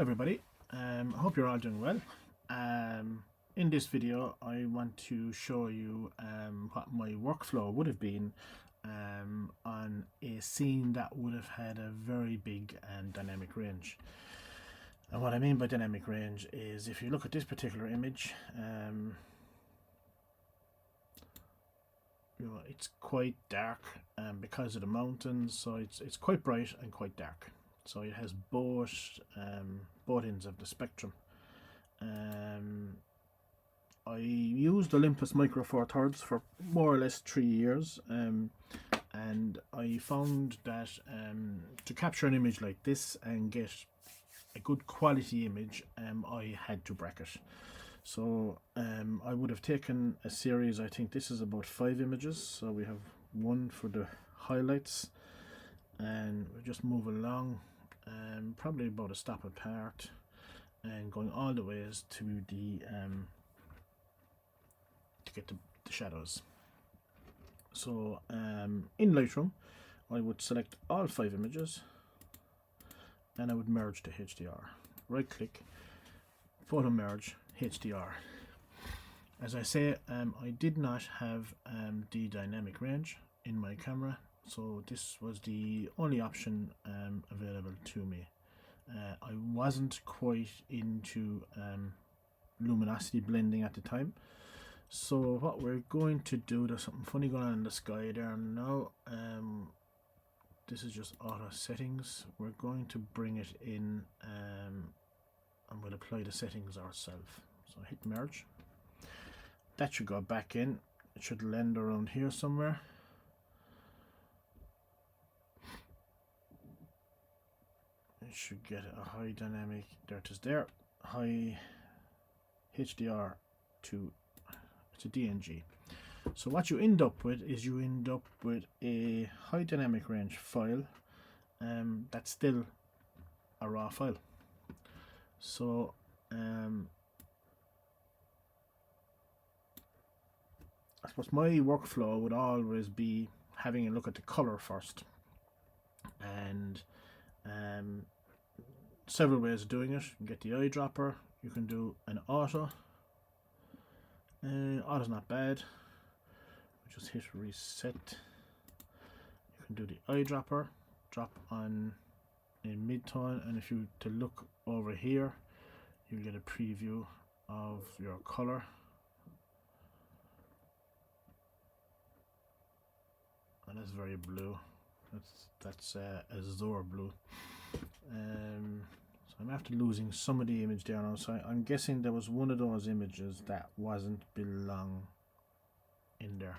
Everybody, I hope you're all doing well. In this video I want to show you what my workflow would have been on a scene that would have had a very big dynamic range. And what I mean by dynamic range is, if you look at this particular image, it's quite dark because of the mountains, so it's quite bright and quite dark. So it has both ends of the spectrum. I used Olympus Micro Four Thirds for more or less 3 years, and I found that to capture an image like this and get a good quality image, I had to bracket. So I would have taken a series. I think this is about 5 images, so we have one for the highlights, and we just move along, probably about a stop apart, and going all the ways to the to get the shadows. So in Lightroom I would select all 5 images and I would merge to HDR. Right click, photo merge, HDR. As I say, I did not have the dynamic range in my camera, so this was the only option available to me. I wasn't quite into luminosity blending at the time, so what we're going to do, there's something funny going on in the sky there now. This is just auto settings. We're going to bring it in and we'll apply the settings ourselves. So hit merge. That should go back in. It should land around here somewhere. It should get a high dynamic. There it is there. High HDR to, it's a DNG. So what you end up with is you end up with a high dynamic range file that's still a raw file. So I suppose my workflow would always be having a look at the color first, and several ways of doing it. You can get the eyedropper, you can do an auto. Auto's not bad. Just hit reset. You can do the eyedropper, drop on in mid-tone, and if you to look over here, you'll get a preview of your color. And that's very blue. That's azure blue. So I'm after losing some of the image there now. So I'm guessing there was one of those images that wasn't belong in there.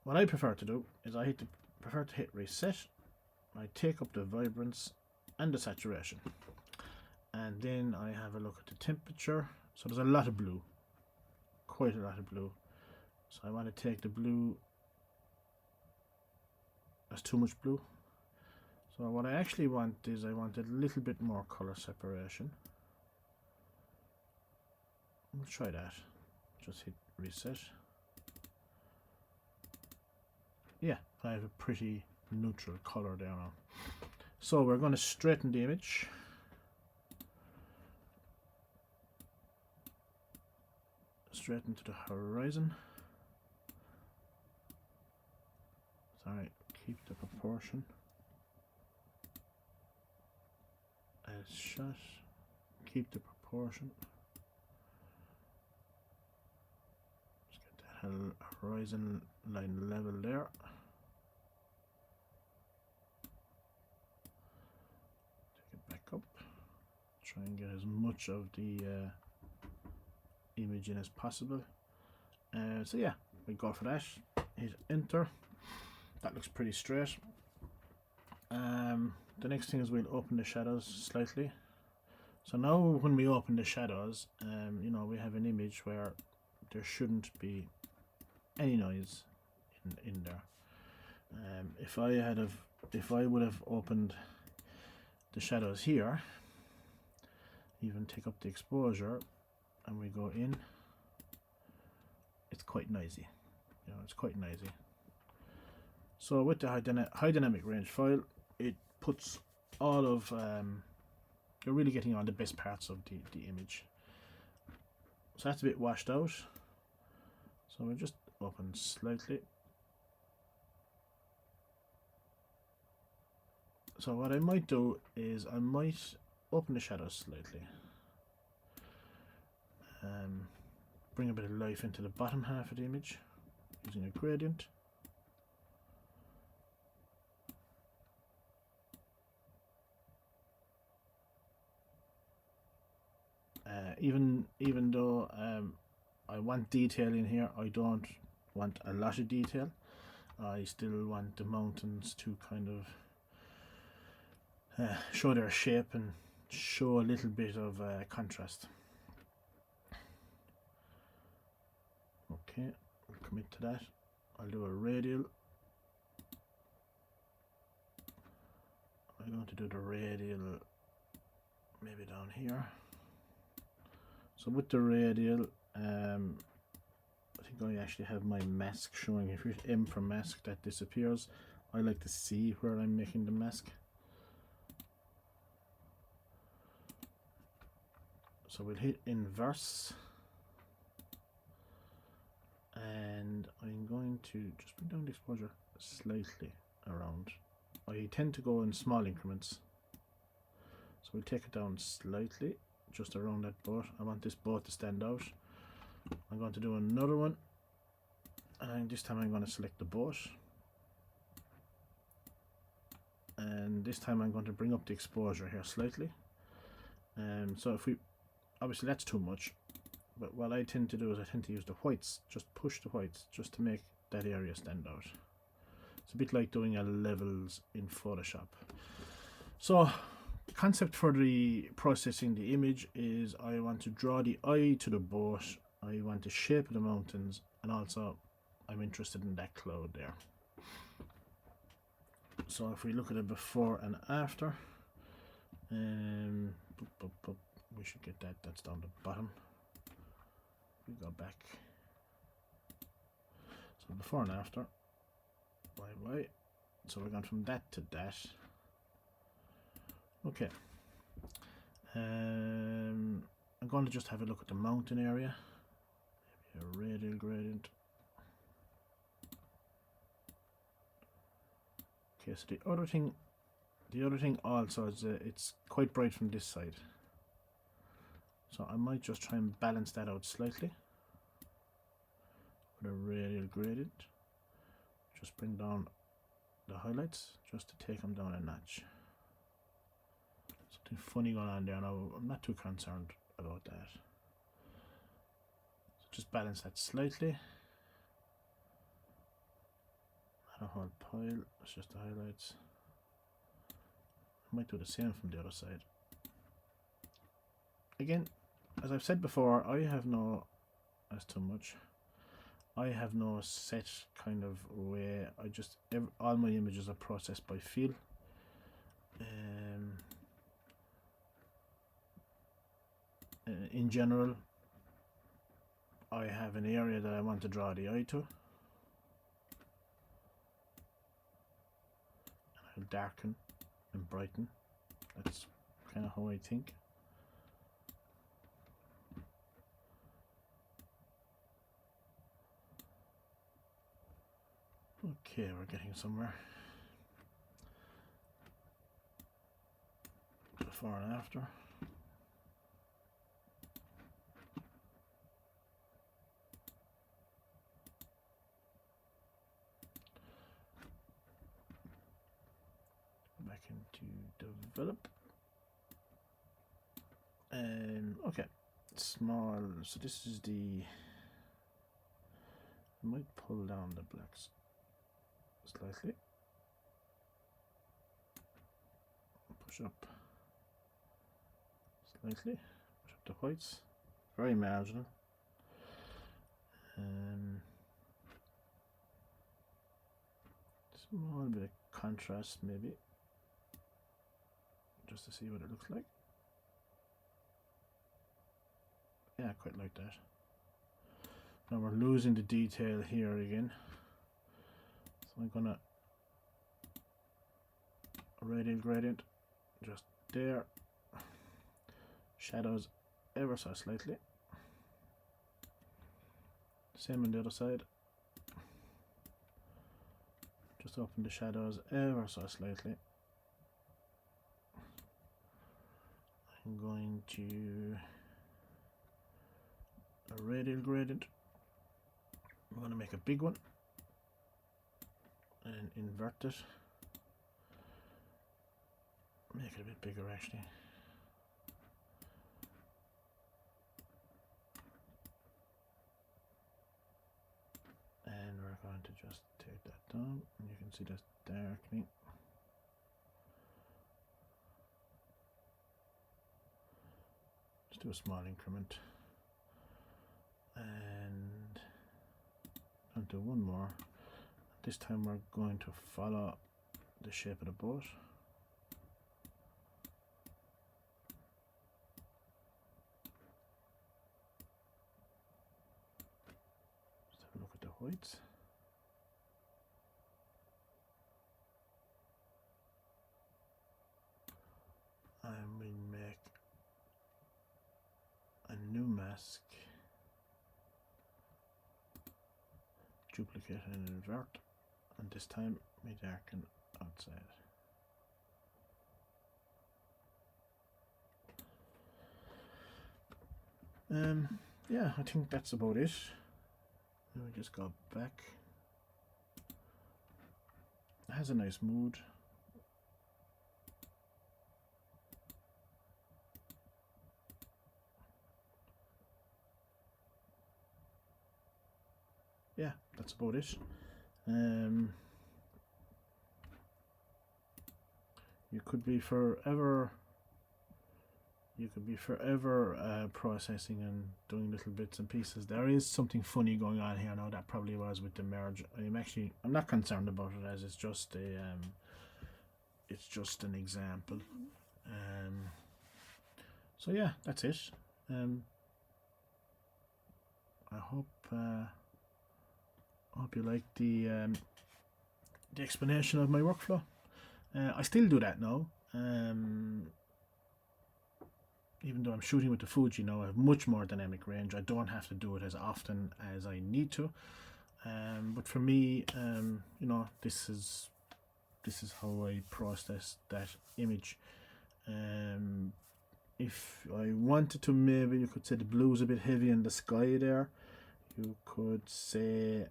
What I prefer to do is I prefer to hit reset. I take up the vibrance and the saturation, and then I have a look at the temperature. So there's a lot of blue, quite a lot of blue. So I want to take the blue. That's too much blue. So what I actually want is I want a little bit more color separation. Let's try that. Just hit reset. Yeah, I have a pretty neutral color there now. So we're going to straighten the image. Straighten to the horizon. Sorry, keep the proportion as shot. Keep the proportion. Let's get that horizon line level there. Take it back up. Try and get as much of the image in as possible. So yeah, we go for that. Hit enter. That looks pretty straight. The next thing is we'll open the shadows slightly. So now when we open the shadows, you know, we have an image where there shouldn't be any noise in there. If I would have opened the shadows here, even take up the exposure, and we go in, it's quite noisy. You know, it's quite noisy. So with the high dynamic range file, it puts all of you're really getting all the best parts of the image. So that's a bit washed out. So we'll just open slightly. So what I might do is I might open the shadows slightly. Bring a bit of life into the bottom half of the image using a gradient. Even though I want detail in here, I don't want a lot of detail. I still want the mountains to kind of show their shape and show a little bit of contrast. Okay, we'll commit to that. I'll do a radial. I'm going to do the radial maybe down here. So with the radial, I think I actually have my mask showing. If you hit M for mask, that disappears. I like to see where I'm making the mask. So we'll hit inverse. And I'm going to just bring down the exposure slightly around. I tend to go in small increments. So we'll take it down slightly, just around that boat. I want this boat to stand out. I'm going to do another one. And this time I'm going to select the boat. And this time I'm going to bring up the exposure here slightly. So if we, obviously that's too much. But what I tend to do is I tend to use the whites, just push the whites, just to make that area stand out. It's a bit like doing a levels in Photoshop. So the concept for the processing the image is I want to draw the eye to the boat, I want the shape of the mountains, and also I'm interested in that cloud there. So if we look at it before and after, we should get that, that's down the bottom. We go back. So before and after. Y. So we're going from that to that. Okay. I'm going to just have a look at the mountain area. Maybe a radial gradient. Okay, so the other thing also is it's quite bright from this side. So I might just try and balance that out slightly with a radial gradient. Just bring down the highlights just to take them down a notch. Something funny going on there now. I'm not too concerned about that. So just balance that slightly. Not a whole pile, it's just the highlights. I might do the same from the other side. Again, as I've said before, I have no, that's too much. I have no set kind of way. I just, all my images are processed by feel. In general, I have an area that I want to draw the eye to. And I'll darken and brighten. That's kind of how I think. Okay, we're getting somewhere. Before and after. Back into develop. Okay, small. So this is the. I might pull down the blacks slightly. Push up slightly. Push up the whites. Very marginal. Small bit of contrast maybe, just to see what it looks like. Yeah, I quite like that. Now we're losing the detail here again. So I'm gonna radial gradient just there. Shadows ever so slightly. Same on the other side. Just open the shadows ever so slightly. I'm going to a radial gradient. I'm going to make a big one and invert it. Make it a bit bigger actually. And we're going to just take that down, and you can see that's darkening. Just do a small increment. And I'll do one more. This time we're going to follow the shape of the boat. Just have a look at the whites. And we make a new mask. Duplicate and invert, and this time we darken outside. Yeah, I think that's about it. Let me just go back. It has a nice mood. Yeah, that's about it. You could be forever processing and doing little bits and pieces. There is something funny going on here now. That probably was with the merge. I'm not concerned about it, as it's just an example. So yeah, that's it. I hope you like the explanation of my workflow. I still do that now. Even though I'm shooting with the Fuji now, I have much more dynamic range. I don't have to do it as often as I need to. But for me, you know, this is how I process that image. If I wanted to, maybe you could say the blue's a bit heavy in the sky there. You could say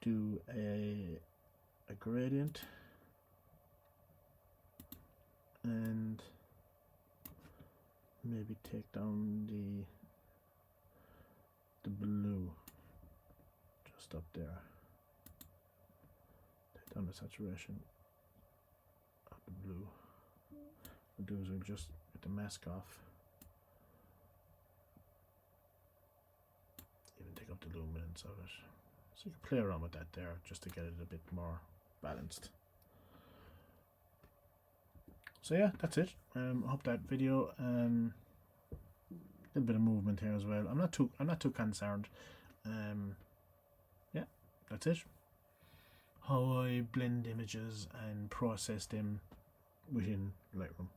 do a gradient and maybe take down the blue just up there. Take down the saturation of the blue. What we'll do is we'll just get the mask off. Even take up the luminance of it. So you can play around with that there just to get it a bit more balanced. So yeah, that's it. I hope that video, a little bit of movement here as well. I'm not too concerned. Yeah, that's it. How I blend images and process them within Lightroom.